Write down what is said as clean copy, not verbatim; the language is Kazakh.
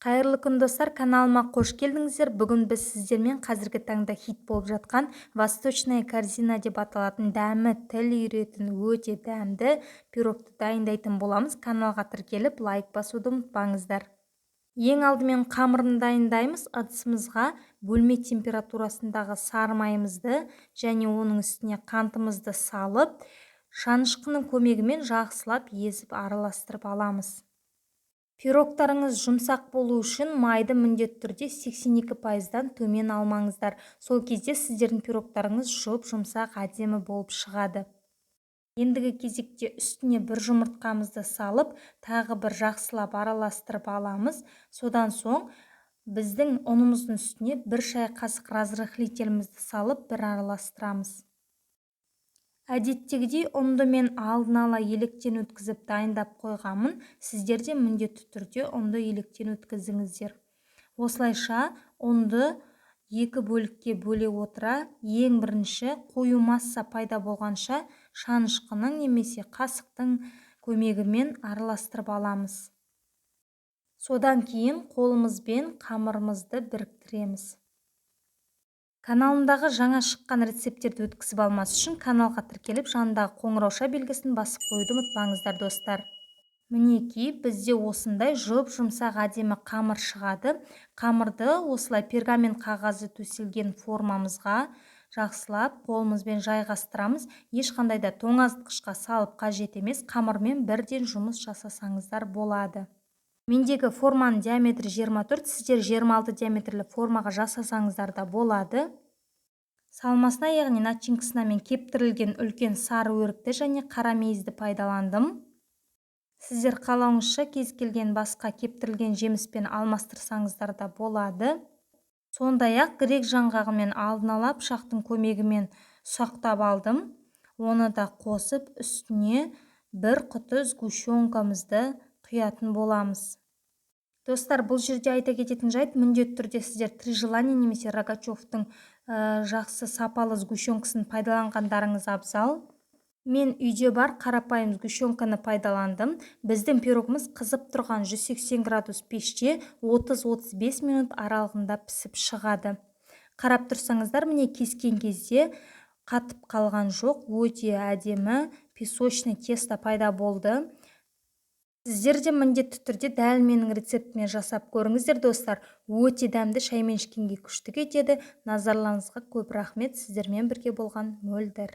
Қайырлы күн достар, каналыма қош келдіңіздер. Бүгін біз сіздермен қазіргі таңда хит болып жатқан восточная корзина деп аталатын дәмі тіл үйіретін өте дәмді пирогты дайындайтын боламыз. Каналға тіркеліп лайк басуды ұмытпаңыздар. Ең алдымен қамырын дайындаймыз. Ыдысымызға бөлме температурасындағы сары майымызды және оның үстіне қантымызды салып, шанышқының көмегімен жақсылап езіп араластырып аламыз. Пирогтарыңыз жұмсақ болу үшін майды міндетті түрде 82%-дан төмен алмаңыздар. Сол кезде сіздердің пирогтарыңыз жұмсақ әдемі болып шығады. Ендігі кезекте үстіне бір жұмыртқамызды салып, тағы бір жақсылап араластырып аламыз. Содан соң біздің ұнымыздың үстіне бір шай қасық разрыхлителімізді салып, бір араластырамыз. Әдеттегідей ұнды мен алдын ала електен өткізіп дайындап қойғанмын. Сіздер де міндетті түрде ұнды електен өткізіңіздер. Осылайша ұнды екі бөлікке бөле отыра, ең бірінші қою масса пайда болғанша шанышқының немесе қасықтың көмегімен араластырып аламыз. Содан кейін қолымызбен қамырымызды біріктіреміз. Каналымдағы жаңа шыққан рецепттерді өткізіп алмас үшін каналға тіркеліп жанындағы қоңырауша белгісін басып қоюды ұмытпаңыздар достар. Мінекей, бізде осындай жұмсақ әдемі қамыр шығады. Қамырды осылай пергамент қағазы төселген формамызға жақсылап қолымызбен жайғастырамыз. Ешқандай да тоңазытқышқа салып қажет емес, қамырмен бірден жұмыс жасасаңыздар болады. Мендегі форманың диаметрі 24, сіздер 26 диаметрлі формаға жасасаңыздар да болады. Салмасына, яғни начинкасына мен кептірілген үлкен сары өрікті және қара мейізді пайдаландым. Сіздер қалауыңызша кез келген басқа кептірілген жеміспен алмастырсаңыздар да болады. Сондай-ақ грек жаңғағымен алдын ала пышақтың көмегімен ұсақтап алдым. Оны да қосып үстіне бір құты сгущенкамызды құятын боламыз. Достар, бұл жерде айта кететін жайт, міндетті түрде сіздер Три желания немесе Рогачевтың жақсы сапалы сгущенкасын пайдаланғандарыңыз абзал. Мен үйде бар қарапайым сгущенканы пайдаландым. Біздің пирогымыз қызып тұрған 180 градус пеште 30-35 минут аралығында пісіп шығады. Қарап тұрсаңыздар, міне кескен кезде қатып қалған жоқ, өте әдемі песочный тесто пайда болды. Сіздер де міндетті түрде дәл менің рецептіме жасап көріңіздер достар. Өте дәмді, шаймен ішкенге күшті кетеді. Назарларыңызға көп рахмет. Сіздермен бірге болған Мөлдір.